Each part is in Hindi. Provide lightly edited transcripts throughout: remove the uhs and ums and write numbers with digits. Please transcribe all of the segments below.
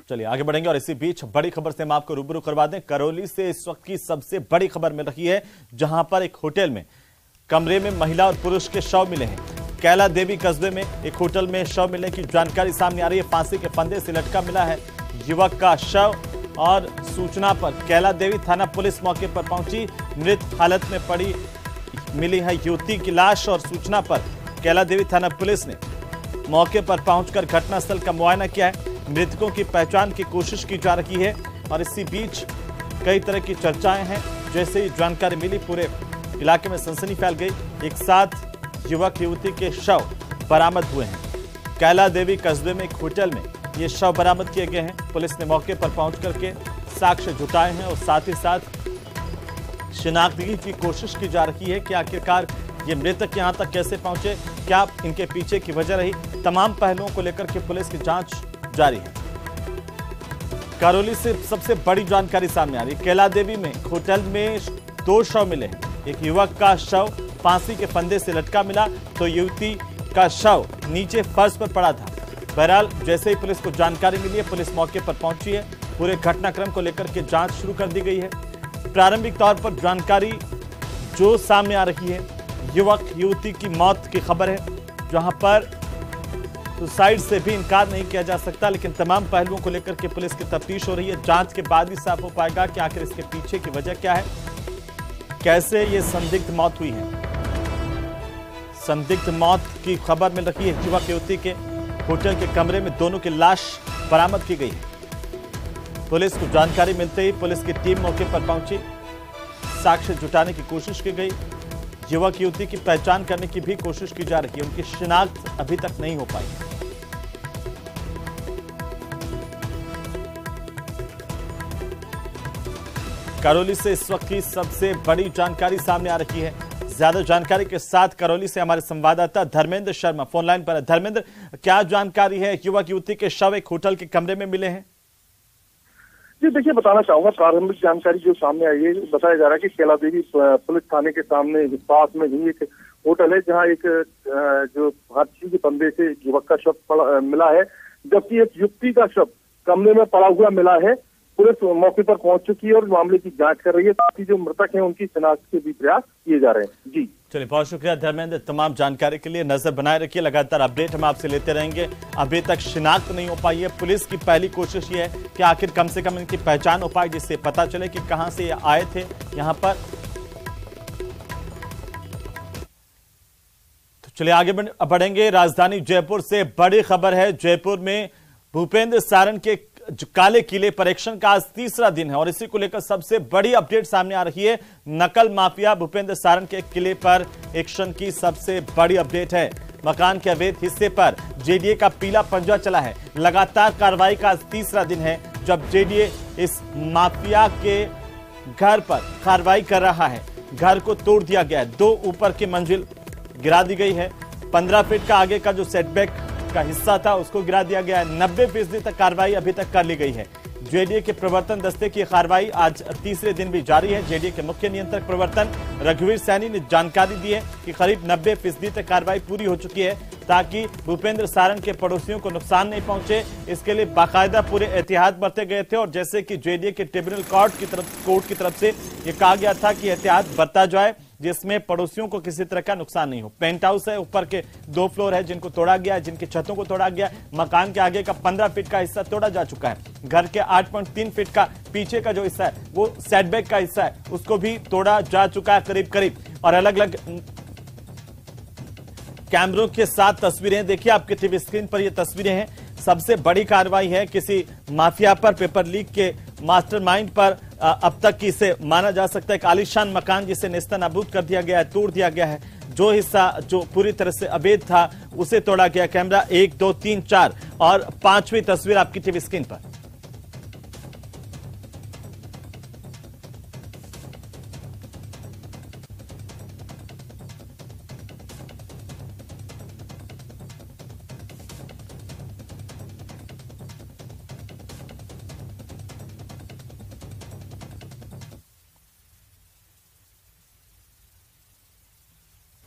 चलिए आगे बढ़ेंगे और इसी बीच बड़ी खबर से हम आपको रूबरू करवा दें। करौली से इस वक्त की सबसे बड़ी खबर मिल रही है, जहां पर एक होटल में कमरे में महिला और पुरुष के शव मिले हैं। कैला देवी कस्बे में एक होटल में शव मिलने की जानकारी सामने आ रही है। फांसी के फंदे से लटका मिला है युवक का शव और सूचना पर कैला देवी थाना पुलिस मौके पर पहुंची। मृत हालत में पड़ी मिली है युवती की लाश और सूचना पर कैला देवी थाना पुलिस ने मौके पर पहुंचकर घटनास्थल का मुआयना किया है। मृतकों की पहचान की कोशिश की जा रही है और इसी बीच कई तरह की चर्चाएं हैं। जैसे ही जानकारी मिली पूरे इलाके में सनसनी फैल गई। एक साथ युवक युवती के शव बरामद हुए हैं। कैला देवी कस्बे में एक होटल में ये शव बरामद किए गए हैं। पुलिस ने मौके पर पहुंच करके साक्ष्य जुटाए हैं और साथ ही साथ शिनाख्ती की कोशिश की जा रही है कि आखिरकार ये मृतक यहां तक कैसे पहुंचे, क्या इनके पीछे की वजह रही। तमाम पहलुओं को लेकर के पुलिस की जांच जारी है। करौली से सबसे बड़ी जानकारी सामने आ रही है। कैला देवी में होटल में 2 शव मिले हैं। एक युवक का शव फांसी के फंदे से लटका मिला तो युवती का शव नीचे फर्श पर पड़ा था। बहरहाल जैसे ही पुलिस को जानकारी मिली है, पुलिस मौके पर पहुंची है। पूरे घटनाक्रम को लेकर के जांच शुरू कर दी गई है। प्रारंभिक तौर पर जानकारी जो सामने आ रही है, युवक युवती की मौत की खबर है, जहां पर सुसाइड से भी इनकार नहीं किया जा सकता। लेकिन तमाम पहलुओं को लेकर के पुलिस की तफ्तीश हो रही है। जांच के बाद ही साफ हो पाएगा कि आखिर इसके पीछे की वजह क्या है, कैसे ये संदिग्ध मौत हुई है। संदिग्ध मौत की खबर मिल रही है। युवक युवती के होटल के कमरे में दोनों की लाश बरामद की गई है। पुलिस को जानकारी मिलते ही पुलिस की टीम मौके पर पहुंची। साक्ष्य जुटाने की कोशिश की गई। युवक युवती की पहचान करने की भी कोशिश की जा रही है। उनकी शिनाख्त अभी तक नहीं हो पाई। करौली से इस वक्त की सबसे बड़ी जानकारी सामने आ रही है। ज्यादा जानकारी के साथ करौली से हमारे संवाददाता धर्मेंद्र शर्मा फोन लाइन पर है। धर्मेंद्र, क्या जानकारी है? युवक युवती के शव एक होटल के कमरे में मिले हैं। जी देखिए, बताना चाहूंगा प्रारंभिक जानकारी जो सामने आई है, बताया जा रहा है कि कैला देवी पुलिस थाने के सामने पास में ही एक होटल है, जहां एक जो हाथी के फंदे से युवक का शव मिला है, जबकि एक युवती का शव कमरे में पड़ा हुआ मिला है। पुलिस मौके पर पहुंच चुकी है और मामले की जांच कर रही है, ताकि जो मृतक हैं उनकी शिनाख्त के भी प्रयास किए जा रहे हैं। जी चलिए, बहुत शुक्रिया धर्मेंद्र तमाम जानकारी के लिए। नजर बनाए रखिए, लगातार अपडेट हम आपसे लेते रहेंगे। अभी तक शिनाख्त नहीं हो पाई है। पुलिस की पहली कोशिश ये है कि आखिर कम से कम इनकी पहचान हो पाए, जिससे पता चले कि कहां से ये आए थे यहां पर। तो चलिए आगे बढ़ेंगे। राजधानी जयपुर से बड़ी खबर है। जयपुर में भूपेंद्र सारण के काले किले पर एक्शन का आज तीसरा दिन है और इसी को लेकर सबसे बड़ी अपडेट सामने आ रही है। नकल माफिया भूपेंद्र सारण के किले पर एक्शन की सबसे बड़ी अपडेट है। मकान के अवैध हिस्से पर जेडीए का पीला पंजा चला है। लगातार कार्रवाई का आज तीसरा दिन है जब जेडीए इस माफिया के घर पर कार्रवाई कर रहा है। घर को तोड़ दिया गया है। 2 ऊपर की मंजिल गिरा दी गई है। 15 फीट का आगे का जो सेटबैक का हिस्सा था उसको गिरा दिया गया है। 90% तक कार्रवाई अभी तक कर ली गई है। जेडीए के प्रवर्तन दस्ते की कार्रवाई आज तीसरे दिन भी जारी है। जेडीए के मुख्य नियंत्रक प्रवर्तन रघुवीर सैनी ने जानकारी दी है कि करीब 90% तक कार्रवाई पूरी हो चुकी है, ताकि भूपेंद्र सारण के पड़ोसियों को नुकसान नहीं पहुंचे। इसके लिए बाकायदा पूरे एहतियात बरते गए थे और जैसे कि जेडीए के ट्रिब्यूनल कोर्ट की तरफ से ये कहा गया था कि एहतियात बरता जाए, जिसमें पड़ोसियों को किसी तरह का नुकसान नहीं हो। पेंट हाउस है, ऊपर के 2 फ्लोर है जिनको तोड़ा गया, जिनकी छतों को तोड़ा गया। मकान के आगे का 15 फीट का हिस्सा तोड़ा जा चुका है। घर के 8.3 फीट का पीछे का जो हिस्सा है वो सेटबैक का हिस्सा है, उसको भी तोड़ा जा चुका है करीब करीब। और अलग अलग कैमरों के साथ तस्वीरें देखिए आपके टीवी स्क्रीन पर। ये तस्वीरें हैं। सबसे बड़ी कार्रवाई है किसी माफिया पर, पेपर लीक के मास्टरमाइंड पर। अब तक की इसे माना जा सकता है एक आलीशान मकान जिसे नेस्तनाबूद कर दिया गया है, तोड़ दिया गया है। जो हिस्सा जो पूरी तरह से अवैध था उसे तोड़ा गया। कैमरा 1, 2, 3, 4 और 5वीं तस्वीर आपकी टीवी स्क्रीन पर।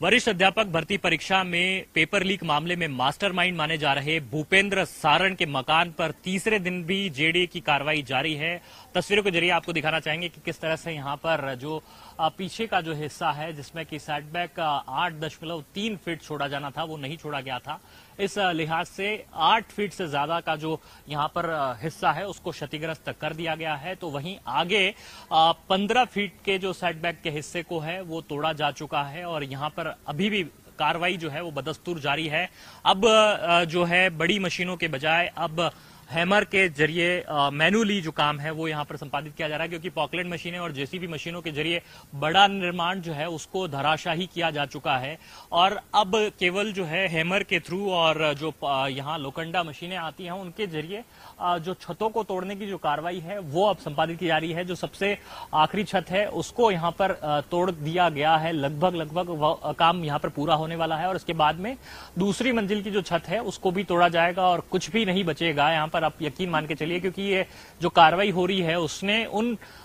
वरिष्ठ अध्यापक भर्ती परीक्षा में पेपर लीक मामले में मास्टरमाइंड माने जा रहे भूपेंद्र सारण के मकान पर तीसरे दिन भी जेडीए की कार्रवाई जारी है। तस्वीरों के जरिए आपको दिखाना चाहेंगे कि किस तरह से यहां पर जो पीछे का जो हिस्सा है जिसमें कि सेटबैक 8.3 फीट छोड़ा जाना था वो नहीं छोड़ा गया था। इस लिहाज से 8 फीट से ज्यादा का जो यहां पर हिस्सा है उसको क्षतिग्रस्त कर दिया गया है। तो वहीं आगे 15 फीट के जो सेटबैक के हिस्से को है वो तोड़ा जा चुका है और यहां पर अभी भी कार्रवाई जो है वो बदस्तूर जारी है। अब जो है बड़ी मशीनों के बजाय अब हैमर के जरिए मैनुअली जो काम है वो यहां पर संपादित किया जा रहा है, क्योंकि पॉकलैंड मशीनें और जेसीबी मशीनों के जरिए बड़ा निर्माण जो है उसको धराशाही किया जा चुका है और अब केवल जो है हैमर के थ्रू और जो यहां लोखंडा मशीनें आती हैं उनके जरिए जो छतों को तोड़ने की जो कार्रवाई है वो अब संपादित की जा रही है। जो सबसे आखिरी छत है उसको यहां पर तोड़ दिया गया है, लगभग काम यहां पर पूरा होने वाला है और इसके बाद में दूसरी मंजिल की जो छत है उसको भी तोड़ा जाएगा और कुछ भी नहीं बचेगा यहां पर, आप यकीन मान के चलिए, क्योंकि ये जो कार्रवाई हो रही है उसने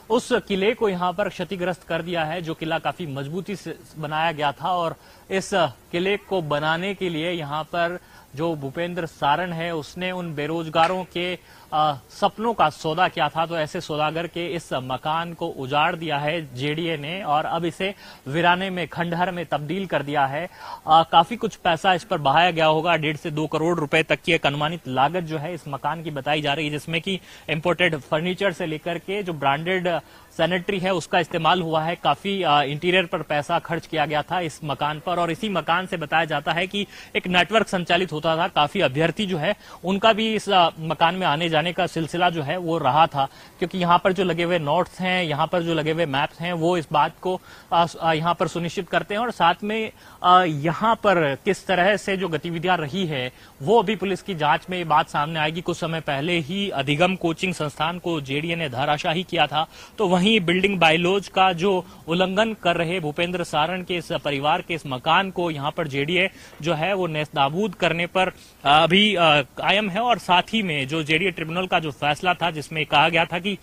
उस किले को यहां पर क्षतिग्रस्त कर दिया है जो किला काफी मजबूती से बनाया गया था। और इस किले को बनाने के लिए यहां पर जो भूपेंद्र सारण है उसने उन बेरोजगारों के सपनों का सौदा किया था। तो ऐसे सौदागर के इस मकान को उजाड़ दिया है जेडीए ने और अब इसे वीराने में, खंडहर में तब्दील कर दिया है। काफी कुछ पैसा इस पर बहाया गया होगा, 1.5 से 2 करोड़ रुपए तक की एक अनुमानित लागत जो है इस मकान की बताई जा रही है, जिसमें कि इंपोर्टेड फर्नीचर से लेकर के जो ब्रांडेड सैनिटरी है उसका इस्तेमाल हुआ है। काफी इंटीरियर पर पैसा खर्च किया गया था इस मकान पर और इसी मकान से बताया जाता है कि एक नेटवर्क संचालित होता था। काफी अभ्यर्थी जो है उनका भी इस मकान में आने जाने का सिलसिला जो है वो रहा था, क्योंकि यहाँ पर जो लगे हुए नोट्स हैं, यहाँ पर जो लगे हुए मैप्स हैं वो इस बात को यहाँ पर सुनिश्चित करते हैं और साथ में यहाँ पर किस तरह से जो गतिविधियां रही है वो अभी पुलिस की जांच में ये बात सामने आएगी। कुछ समय पहले ही अधिगम कोचिंग संस्थान को जेडीए ने धाराशाही किया था, तो वहीं बिल्डिंग बायलॉज का जो उल्लंघन कर रहे भूपेंद्र सारण के इस परिवार के इस मकान को यहाँ पर जेडीए जो है वो नेस्तनाबूद करने पर अभी कायम है। और साथ ही में जो जेडीए ट्रिब्यूनल का जो फैसला था जिसमें कहा गया था कि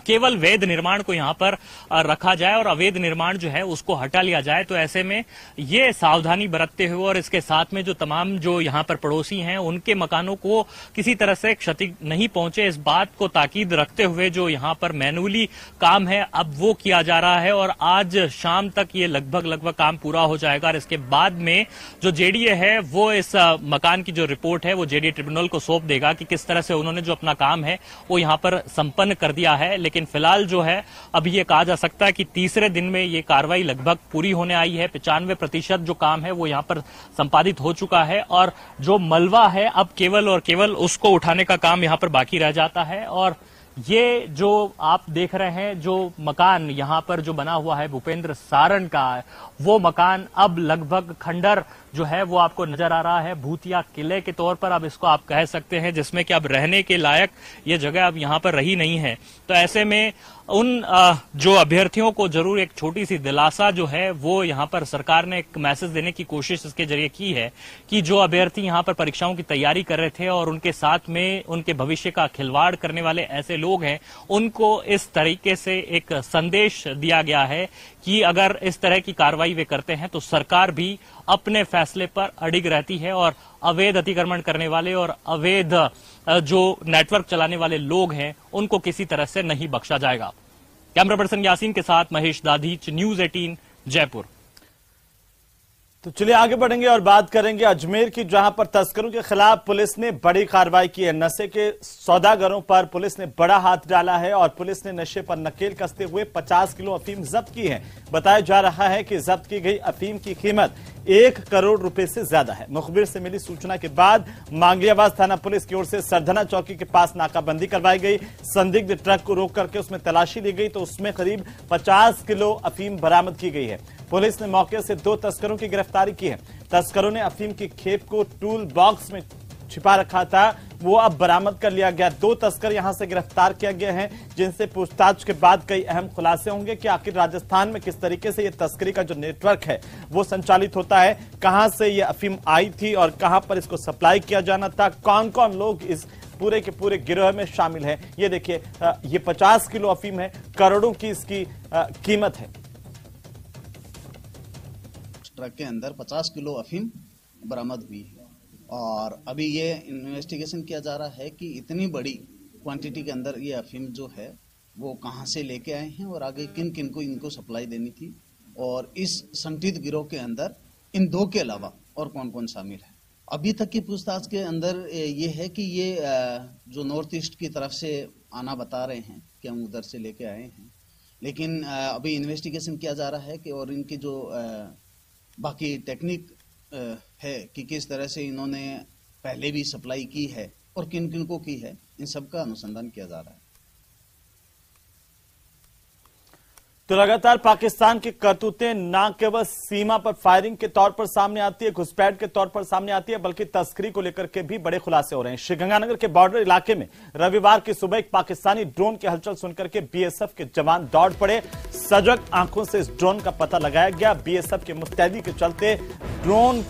केवल वैध निर्माण को यहां पर रखा जाए और अवैध निर्माण जो है उसको हटा लिया जाए, तो ऐसे में ये सावधानी बरतते हुए और इसके साथ में जो तमाम जो यहां पर पड़ोसी हैं उनके मकानों को किसी तरह से क्षति नहीं पहुंचे, इस बात को ताकीद रखते हुए जो यहां पर मैनुअली काम है अब वो किया जा रहा है और आज शाम तक ये लगभग काम पूरा हो जाएगा। और इसके बाद में जो जेडीए है वो इस मकान की जो रिपोर्ट है वो जेडीए ट्रिब्यूनल को सौंप देगा कि किस तरह से उन्होंने जो अपना काम है वो यहां पर संपन्न कर दिया है। लेकिन फिलहाल जो है अभी ये कहा जा सकता है कि तीसरे दिन में ये कार्रवाई लगभग पूरी होने आई है। 95% जो काम है वो यहाँ पर संपादित हो चुका है और जो मलबा है अब केवल और केवल उसको उठाने का काम यहाँ पर बाकी रह जाता है। और ये जो आप देख रहे हैं जो मकान यहाँ पर जो बना हुआ है भूपेंद्र सारण का, वो मकान अब लगभग खंडर जो है वो आपको नजर आ रहा है, भूतिया किले के तौर पर अब इसको आप कह सकते हैं, जिसमें कि अब रहने के लायक ये जगह अब यहाँ पर रही नहीं है। तो ऐसे में उन जो अभ्यर्थियों को जरूर एक छोटी सी दिलासा जो है वो यहाँ पर सरकार ने एक मैसेज देने की कोशिश इसके जरिए की है कि जो अभ्यर्थी यहाँ पर परीक्षाओं की तैयारी कर रहे थे और उनके साथ में उनके भविष्य का खिलवाड़ करने वाले ऐसे लोग हैं, उनको इस तरीके से एक संदेश दिया गया है कि अगर इस तरह की कार्रवाई वे करते हैं तो सरकार भी अपने फैसले पर अडिग रहती है और अवैध अतिक्रमण करने वाले और अवैध जो नेटवर्क चलाने वाले लोग हैं उनको किसी तरह से नहीं बख्शा जाएगा। कैमरा पर्सन यासीन के साथ महेश दाधीच, न्यूज़ 18 जयपुर। तो चलिए आगे बढ़ेंगे और बात करेंगे अजमेर की, जहां पर तस्करों के खिलाफ पुलिस ने बड़ी कार्रवाई की है। नशे के सौदागरों पर पुलिस ने बड़ा हाथ डाला है और पुलिस ने नशे पर नकेल कसते हुए 50 किलो अफीम जब्त की है। बताया जा रहा है कि जब्त की गई अफीम की कीमत 1 करोड़ रुपए से ज्यादा है। मुखबिर से मिली सूचना के बाद मांगलियाबाद थाना पुलिस की ओर से सरधना चौकी के पास नाकाबंदी करवाई गई। संदिग्ध ट्रक को रोक करके उसमें तलाशी ली गई तो उसमें करीब 50 किलो अफीम बरामद की गई है। पुलिस ने मौके से 2 तस्करों की गिरफ्तारी की है। तस्करों ने अफीम की खेप को टूल बॉक्स में छिपा रखा था, वो अब बरामद कर लिया गया। 2 तस्कर यहां से गिरफ्तार किया गया है, जिनसे पूछताछ के बाद कई अहम खुलासे होंगे कि आखिर राजस्थान में किस तरीके से ये तस्करी का जो नेटवर्क है वो संचालित होता है, कहां से ये अफीम आई थी और कहां पर इसको सप्लाई किया जाना था, कौन कौन लोग इस पूरे के पूरे गिरोह में शामिल है। ये देखिए, ये 50 किलो अफीम है, करोड़ों की इसकी कीमत है। ट्रक के अंदर 50 किलो अफीम बरामद हुई है। और अभी ये इन्वेस्टिगेशन किया जा रहा है कि इतनी बड़ी क्वांटिटी के अंदर ये अफीम जो है वो कहाँ से लेके आए हैं और आगे किन किन को इनको सप्लाई देनी थी, और इस संदिग्ध गिरोह के अंदर इन दो के अलावा और कौन कौन शामिल है। अभी तक की पूछताछ के अंदर ये है कि ये जो नॉर्थ ईस्ट की तरफ से आना बता रहे हैं कि हम उधर से लेके आए हैं, लेकिन अभी इन्वेस्टिगेशन किया जा रहा है कि और इनकी जो बाकी टेक्निक है कि किस तरह से इन्होंने पहले भी सप्लाई की है और किन किन को की है, इन सब का अनुसंधान किया जा रहा है। तो लगातार पाकिस्तान की करतूतें न केवल सीमा पर फायरिंग के तौर पर सामने आती है, घुसपैठ के तौर पर सामने आती है, बल्कि तस्करी को लेकर के भी बड़े खुलासे हो रहे हैं। श्रीगंगानगर के बॉर्डर इलाके में रविवार की सुबह एक पाकिस्तानी ड्रोन की हलचल सुनकर के बीएसएफ के जवान दौड़ पड़े। सजग आंखों से इस ड्रोन का पता लगाया गया। बीएसएफ की मुस्तैदी के चलते ड्रोन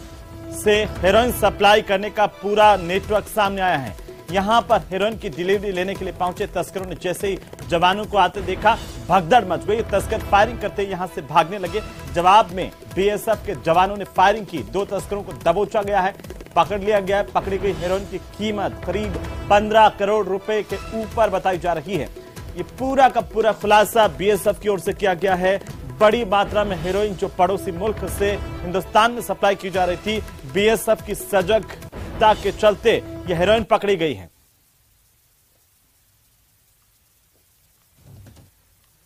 से हेरोइन सप्लाई करने का पूरा नेटवर्क सामने आया है। यहां पर हेरोइन की डिलीवरी लेने के लिए पहुंचे तस्करों ने जैसे ही जवानों को आते देखा, भगदड़ मच गई। तस्कर फायरिंग करते यहां से भागने लगे। जवाब में बीएसएफ के जवानों ने फायरिंग की। 2 तस्करों को दबोचा गया है, पकड़ लिया गया है। पकड़ी गई हेरोइन की कीमत करीब 15 करोड़ रुपए के ऊपर बताई जा रही है। ये पूरा का पूरा खुलासा बीएसएफ की ओर से किया गया है। बड़ी मात्रा में हेरोइन जो पड़ोसी मुल्क से हिंदुस्तान में सप्लाई की जा रही थी, बीएसएफ की सजगता के चलते यह हेरोइन पकड़ी गई है।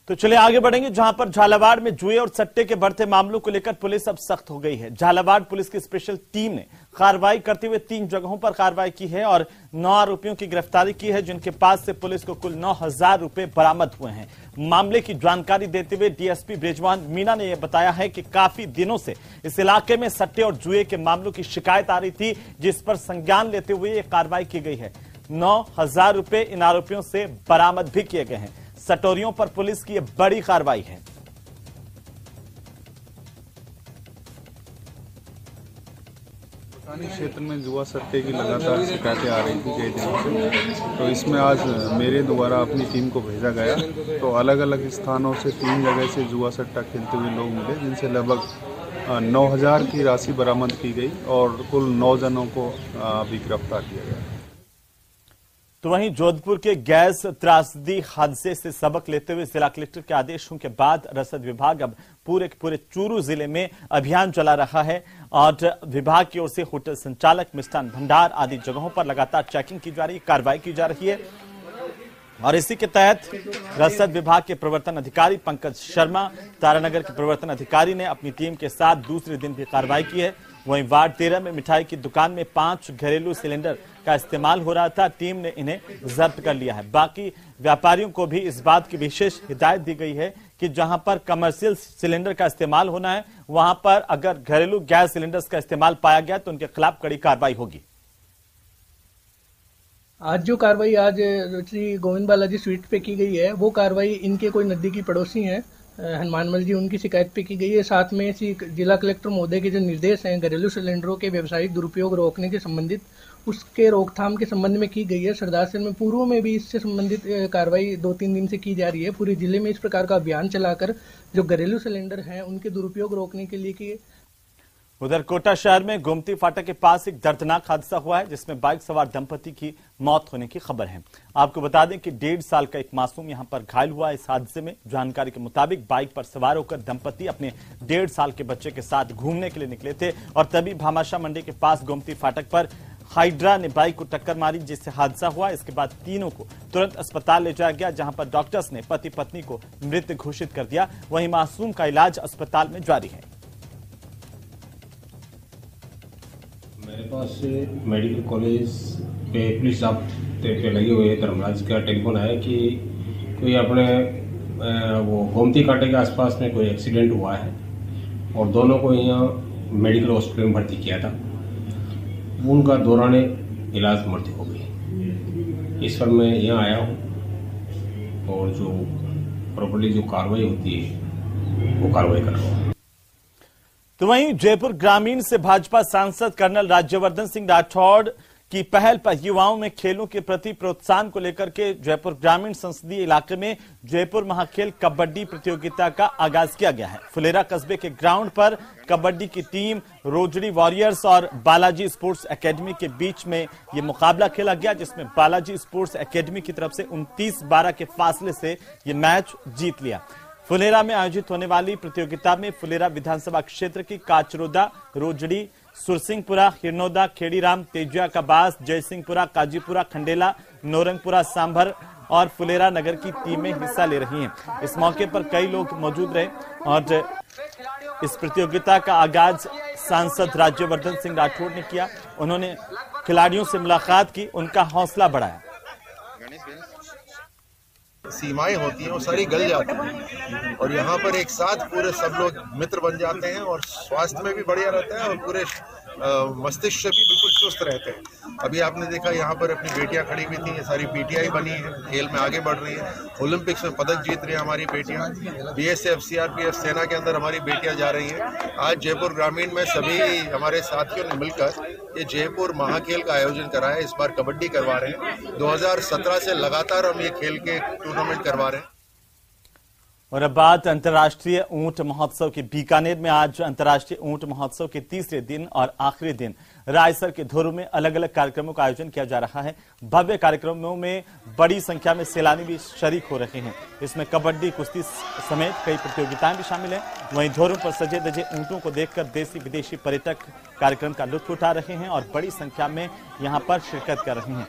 तो चलिए आगे बढ़ेंगे, जहां पर झालावाड़ में जुए और सट्टे के बढ़ते मामलों को लेकर पुलिस अब सख्त हो गई है। झालावाड़ पुलिस की स्पेशल टीम ने कार्रवाई करते हुए 3 जगहों पर कार्रवाई की है और 9 आरोपियों की गिरफ्तारी की है, जिनके पास से पुलिस को कुल 9,000 रुपए बरामद हुए हैं। मामले की जानकारी देते हुए डीएसपी बृजवान मीना ने यह बताया है कि काफी दिनों से इस इलाके में सट्टे और जुए के मामलों की शिकायत आ रही थी, जिस पर संज्ञान लेते हुए यह कार्रवाई की गई है। 9,000 रुपए इन आरोपियों से बरामद भी किए गए हैं। सटोरियों पर पुलिस की यह बड़ी कार्रवाई है। क्षेत्र में जुआ सट्टे की लगातार शिकायतें आ रही थी कई दिनों से, तो इसमें आज मेरे द्वारा अपनी टीम को भेजा गया। तो अलग अलग स्थानों से 3 जगह से जुआ सट्टा खेलते हुए लोग मिले, जिनसे लगभग 9,000 की राशि बरामद की गई और कुल 9 जनों को अभी गिरफ्तार किया गया। तो वहीं जोधपुर के गैस त्रासदी हादसे से सबक लेते हुए जिला कलेक्टर के आदेशों के बाद रसद विभाग अब पूरे के पूरे चूरू जिले में अभियान चला रहा है और विभाग की ओर से होटल संचालक, मिष्ठान भंडार आदि जगहों पर लगातार चेकिंग की जा रही है, कार्रवाई की जा रही है। और इसी के तहत रसद विभाग के प्रवर्तन अधिकारी पंकज शर्मा, तारानगर के प्रवर्तन अधिकारी ने अपनी टीम के साथ दूसरे दिन भी कार्रवाई की है। वहीं वार्ड 13 में मिठाई की दुकान में 5 घरेलू सिलेंडर का इस्तेमाल हो रहा था, टीम ने इन्हें जब्त कर लिया है। बाकी व्यापारियों को भी इस बात की विशेष हिदायत दी गई है कि जहां पर कमर्शियल सिलेंडर का इस्तेमाल होना है, वहां पर अगर घरेलू गैस सिलेंडर्स का इस्तेमाल पाया गया तो उनके खिलाफ कड़ी कार्रवाई होगी। आज जो कार्रवाई आज श्री गोविंद बालाजी स्वीट पे की गई है, वो कार्रवाई इनके कोई नजदीकी पड़ोसी हैं हनुमानमल जी, उनकी शिकायत पे की गई है। साथ में जिला कलेक्टर महोदय के जो निर्देश हैं घरेलू सिलेंडरों के व्यावसायिक दुरुपयोग रोकने के संबंधित, उसके रोकथाम के संबंध में की गई है। सरदारसर में पूर्व में भी इससे संबंधित कार्रवाई 2-3 दिन से की जा रही है। पूरे जिले में इस प्रकार का अभियान चलाकर जो घरेलू सिलेंडर हैं उनके दुरुपयोग रोकने के लिए की। उधर कोटा शहर में गोमती फाटक के पास एक दर्दनाक हादसा हुआ है, जिसमें बाइक सवार दंपति की मौत होने की खबर है। आपको बता दें कि 1.5 साल का एक मासूम यहां पर घायल हुआ। इस हादसे में जानकारी के मुताबिक बाइक पर सवार होकर दंपति अपने 1.5 साल के बच्चे के साथ घूमने के लिए निकले थे और तभी भामाशाह मंडी के पास गोमती फाटक पर हाइड्रा ने बाइक को टक्कर मारी, जिससे हादसा हुआ। इसके बाद तीनों को तुरंत अस्पताल ले जाया गया, जहां पर डॉक्टर्स ने पति पत्नी को मृत घोषित कर दिया। वहीं मासूम का इलाज अस्पताल में जारी है। मेरे पास मेडिकल कॉलेज पे पुलिस पे लगे हुए धर्मराज का टेलीफोन आया कि कोई अपने वो गोमती कांटे के आसपास में कोई एक्सीडेंट हुआ है और दोनों को यहाँ मेडिकल हॉस्पिटल में भर्ती किया था। उनका दौरान इलाज मृत्यु हो गई। इस पर मैं यहाँ आया हूँ और जो प्रॉपर्ली जो कार्रवाई होती है वो कार्रवाई कर रहा हूँ। तो वहीं जयपुर ग्रामीण से भाजपा सांसद कर्नल राज्यवर्धन सिंह राठौड़ की पहल पर युवाओं में खेलों के प्रति प्रोत्साहन को लेकर के जयपुर ग्रामीण संसदीय इलाके में जयपुर महाखेल कबड्डी प्रतियोगिता का आगाज किया गया है। फुलेरा कस्बे के ग्राउंड पर कबड्डी की टीम रोजड़ी वॉरियर्स और बालाजी स्पोर्ट्स एकेडमी के बीच में ये मुकाबला खेला गया, जिसमें बालाजी स्पोर्ट्स एकेडमी की तरफ से 29-12 के फासले से ये मैच जीत लिया। फुलेरा में आयोजित होने वाली प्रतियोगिता में फुलेरा विधानसभा क्षेत्र की काचरोदा, रोजड़ी, सुरसिंहपुरा, हिरनौदा, खेड़ीराम, तेजिया कबास, जयसिंहपुरा, काजीपुरा, खंडेला, नौरंगपुरा, सांभर और फुलेरा नगर की टीमें हिस्सा ले रही हैं। इस मौके पर कई लोग मौजूद रहे और इस प्रतियोगिता का आगाज सांसद राज्यवर्धन सिंह राठौड़ ने किया। उन्होंने खिलाड़ियों से मुलाकात की, उनका हौसला बढ़ाया। सीमाएं होती हैं वो सारी गल जाती हैं और यहाँ पर एक साथ पूरे सब लोग मित्र बन जाते हैं और स्वास्थ्य में भी बढ़िया रहता है और पूरे मस्तिष्क से भी बिल्कुल चुस्त रहते हैं। अभी आपने देखा यहाँ पर अपनी बेटियां खड़ी हुई थी, ये सारी पीटीआई बनी है, खेल में आगे बढ़ रही है, ओलंपिक्स में पदक जीत रही है हमारी बेटियां, बीएसएफ सीआरपीएफ सेना के अंदर हमारी बेटियां जा रही हैं। आज जयपुर ग्रामीण में सभी हमारे साथियों ने मिलकर ये जयपुर महाखेल का आयोजन करा है। इस बार कबड्डी करवा रहे हैं, 2017 से लगातार हम ये खेल के टूर्नामेंट करवा रहे हैं। और अब बात अंतर्राष्ट्रीय ऊंट महोत्सव की। बीकानेर में आज अंतर्राष्ट्रीय ऊंट महोत्सव के तीसरे दिन और आखिरी दिन रायसर के धोरू में अलग अलग कार्यक्रमों का आयोजन किया जा रहा है। भव्य कार्यक्रमों में बड़ी संख्या में सैलानी भी शरीक हो रहे हैं। इसमें कबड्डी, कुश्ती समेत कई प्रतियोगिताएं भी शामिल हैं। वहीं धोरू पर सजे धजे ऊंटों को देखकर देशी विदेशी पर्यटक कार्यक्रम का लुत्फ उठा रहे हैं और बड़ी संख्या में यहां पर शिरकत कर रहे हैं।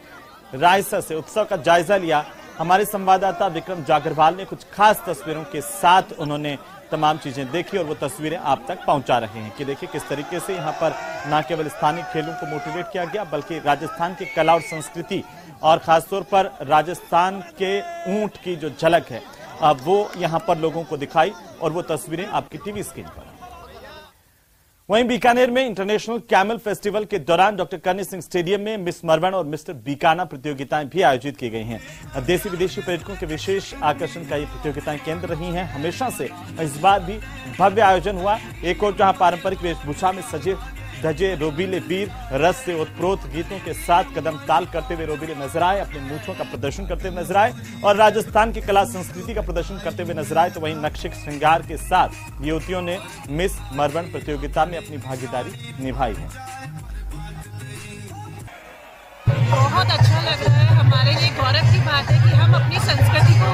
रायसर से उत्सव का जायजा लिया हमारे संवाददाता विक्रम जागरवाल ने। कुछ खास तस्वीरों के साथ उन्होंने तमाम चीजें देखी और वो तस्वीरें आप तक पहुंचा रहे हैं कि देखिए किस तरीके से यहाँ पर न केवल स्थानीय खेलों को मोटिवेट किया गया बल्कि राजस्थान की कला और संस्कृति और खासतौर पर राजस्थान के ऊंट की जो झलक है अब वो यहाँ पर लोगों को दिखाई और वो तस्वीरें आपकी टीवी स्क्रीन पर। वहीं बीकानेर में इंटरनेशनल कैमल फेस्टिवल के दौरान डॉक्टर करणी सिंह स्टेडियम में मिस मरवन और मिस्टर बीकाना प्रतियोगिताएं भी आयोजित की गई हैं। देशी विदेशी पर्यटकों के विशेष आकर्षण का ये प्रतियोगिताएं केंद्र रही हैं हमेशा से। इस बार भी भव्य आयोजन हुआ। एक और जहां पारंपरिक वेशभूषा में सजे धजे रोबीले वीर रस से ओतप्रोत गीतों के साथ कदम ताल करते हुए रोबीले नजर आए, अपने मूंछों का प्रदर्शन करते हुए नजर आए और राजस्थान की कला संस्कृति का प्रदर्शन करते हुए नजर आए। तो वहीं नक्शे श्रृंगार के साथ युवतियों ने मिस मरवन प्रतियोगिता में अपनी भागीदारी निभाई है। बहुत अच्छा लग रहा है। हमारे लिए गौरव की बात है कि हम अपनी संस्कृति को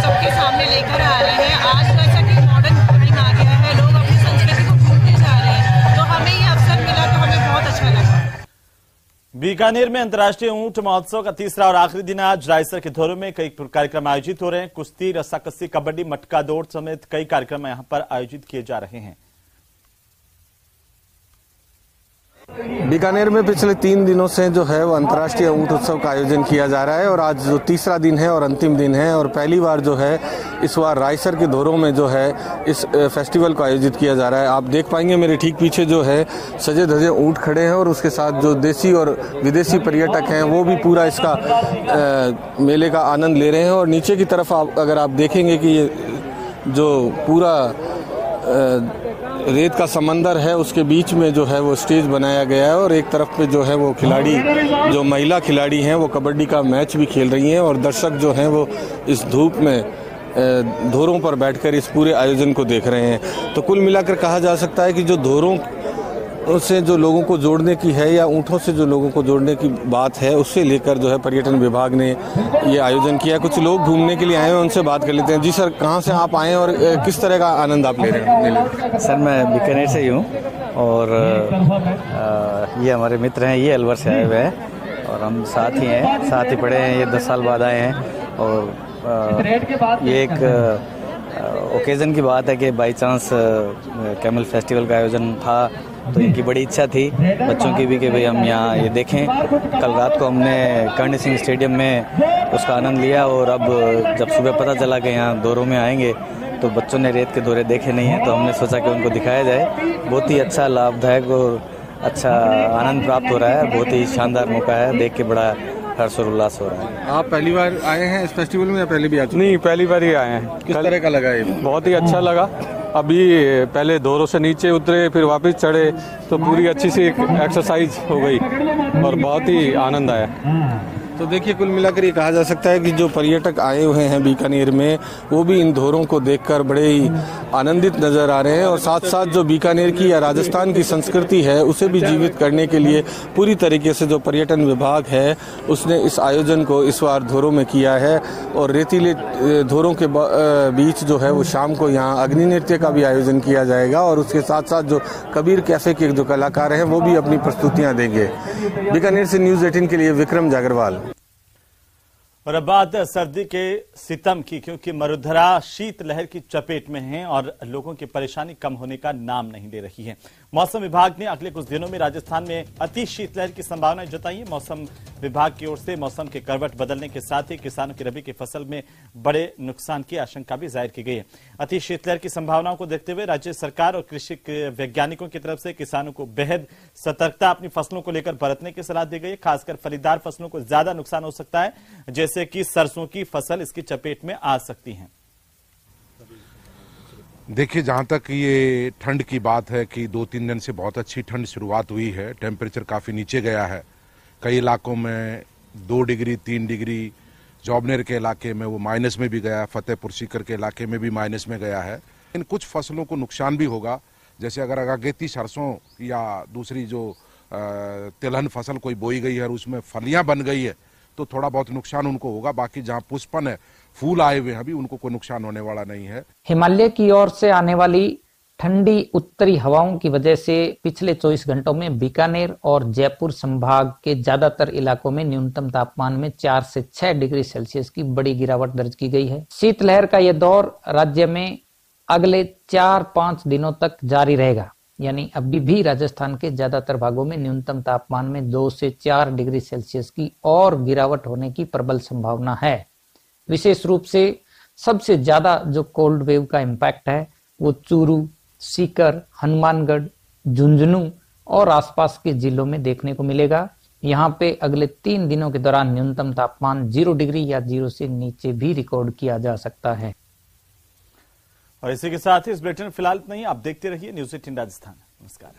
सबके सामने लेकर आ रहे हैं। आज जैसा कि मॉडर्न टाइम आ गया है, लोग अपनी संस्कृति को भूलते जा रहे हैं, तो हमें ये अवसर मिला तो हमें बहुत अच्छा लगा। बीकानेर में अंतर्राष्ट्रीय ऊंट महोत्सव का तीसरा और आखिरी दिन आज रायसर के धोरू में कई कार्यक्रम आयोजित हो रहे हैं। कुश्ती, रस्साकस्सी, कबड्डी, मटका दौड़ समेत कई कार्यक्रम यहां पर आयोजित किए जा रहे हैं। बीकानेर में पिछले 3 दिनों से जो है वो अंतर्राष्ट्रीय ऊंट उत्सव का आयोजन किया जा रहा है और आज जो तीसरा दिन है और अंतिम दिन है और पहली बार जो है इस बार रायसर के धोरों में जो है इस फेस्टिवल को आयोजित किया जा रहा है। आप देख पाएंगे मेरे ठीक पीछे जो है सजे धजे ऊंट खड़े हैं और उसके साथ जो देशी और विदेशी पर्यटक हैं वो भी पूरा इसका मेले का आनंद ले रहे हैं। और नीचे की तरफ अगर आप देखेंगे कि ये जो पूरा रेत का समंदर है उसके बीच में जो है वो स्टेज बनाया गया है और एक तरफ पे जो है वो खिलाड़ी जो महिला खिलाड़ी हैं वो कबड्डी का मैच भी खेल रही हैं और दर्शक जो हैं वो इस धूप में धोरों पर बैठकर इस पूरे आयोजन को देख रहे हैं। तो कुल मिलाकर कहा जा सकता है कि जो धोरों से जो लोगों को जोड़ने की है या ऊँटों से जो लोगों को जोड़ने की बात है उससे लेकर जो है पर्यटन विभाग ने ये आयोजन किया। कुछ लोग घूमने के लिए आए हैं, उनसे बात कर लेते हैं। जी सर, कहाँ से आप आए और किस तरह का आनंद आप ले रहे हैं? सर मैं बीकानेर से ही हूँ और ये हमारे मित्र हैं, ये अलवर से आए हुए हैं और हम साथ ही हैं, साथ ही पढ़े हैं। ये 10 साल बाद आए हैं और ये एक ओकेज़न की बात है कि बाई चांस कैमल फेस्टिवल का आयोजन था तो इनकी बड़ी इच्छा थी बच्चों की भी कि भाई हम यहाँ ये देखें। कल रात को हमने करणी सिंह स्टेडियम में उसका आनंद लिया और अब जब सुबह पता चला कि यहाँ दौरों में आएंगे तो बच्चों ने रेत के दौरे देखे नहीं हैं तो हमने सोचा कि उनको दिखाया जाए। बहुत ही अच्छा, लाभदायक और अच्छा आनंद प्राप्त हो रहा है। बहुत ही शानदार मौका है, देख के बड़ा हर्ष और उल्लास हो रहा है। आप पहली बार आए हैं इस फेस्टिवल में या पहले भी आ चुके? नहीं, पहली बार ही आए हैं। किस तरह का लगा ये? बहुत ही अच्छा लगा अभी पहले धोरों से नीचे उतरे, फिर वापस चढ़े, तो पूरी अच्छी सी एक्सरसाइज हो गई और बहुत ही आनंद आया। तो देखिए, कुल मिलाकर ये कहा जा सकता है कि जो पर्यटक आए हुए हैं बीकानेर में, वो भी इन धोरों को देखकर बड़े ही आनंदित नजर आ रहे हैं और साथ साथ जो बीकानेर की या राजस्थान की संस्कृति है उसे भी जीवित करने के लिए पूरी तरीके से जो पर्यटन विभाग है उसने इस आयोजन को इस बार धोरों में किया है। और रेतीले धोरों के बीच जो है वो शाम को यहाँ अग्नि नृत्य का भी आयोजन किया जाएगा और उसके साथ साथ जो कबीर कैफे के जो कलाकार हैं वो भी अपनी प्रस्तुतियाँ देंगे। बीकानेर से न्यूज़ 18 के लिए विक्रम जागरवाल। और अब बात सर्दी के सितम की, क्योंकि मरुधरा शीतलहर की चपेट में है और लोगों की परेशानी कम होने का नाम नहीं ले रही है। मौसम विभाग ने अगले कुछ दिनों में राजस्थान में अति शीतलहर की संभावना जताई है। मौसम विभाग की ओर से मौसम के करवट बदलने के साथ ही किसानों की रबी की फसल में बड़े नुकसान की आशंका भी जाहिर की गई है। अति शीतलहर की संभावनाओं को देखते हुए राज्य सरकार और कृषि वैज्ञानिकों की तरफ से किसानों को बेहद सतर्कता अपनी फसलों को लेकर बरतने की सलाह दी गई है। खासकर फलीदार फसलों को ज्यादा नुकसान हो सकता है, जैसे कि सरसों की फसल इसकी चपेट में आ सकती है। देखिए, जहां तक ये ठंड की बात है कि 2-3 दिन से बहुत अच्छी ठंड शुरुआत हुई है, टेम्परेचर काफ़ी नीचे गया है। कई इलाकों में 2 डिग्री 3 डिग्री, जौबनेर के इलाके में वो माइनस में भी गया, फतेहपुर सीकर के इलाके में भी माइनस में गया है। इन कुछ फसलों को नुकसान भी होगा, जैसे अगर अगेती सरसों या दूसरी जो तिलहन फसल कोई बोई गई है और उसमें फलियां बन गई है तो थोड़ा बहुत नुकसान उनको होगा। बाकी जहां पुष्पन है, फूल आए हुए हैं, अभी उनको कोई नुकसान होने वाला नहीं है। हिमालय की ओर से आने वाली ठंडी उत्तरी हवाओं की वजह से पिछले 24 घंटों में बीकानेर और जयपुर संभाग के ज्यादातर इलाकों में न्यूनतम तापमान में 4 से 6 डिग्री सेल्सियस की बड़ी गिरावट दर्ज की गई है। शीतलहर का यह दौर राज्य में अगले 4-5 दिनों तक जारी रहेगा, यानी अभी भी राजस्थान के ज्यादातर भागों में न्यूनतम तापमान में 2 से 4 डिग्री सेल्सियस की और गिरावट होने की प्रबल संभावना है। विशेष रूप से सबसे ज्यादा जो कोल्ड वेव का इम्पैक्ट है वो चूरू, सीकर, हनुमानगढ़, झुंझुनू और आसपास के जिलों में देखने को मिलेगा। यहाँ पे अगले 3 दिनों के दौरान न्यूनतम तापमान 0 डिग्री या 0 से नीचे भी रिकॉर्ड किया जा सकता है। और इसी के साथ ही इस बुलेटिन फिलहाल इतना ही। आप देखते रहिए न्यूज़ 18 राजस्थान। नमस्कार।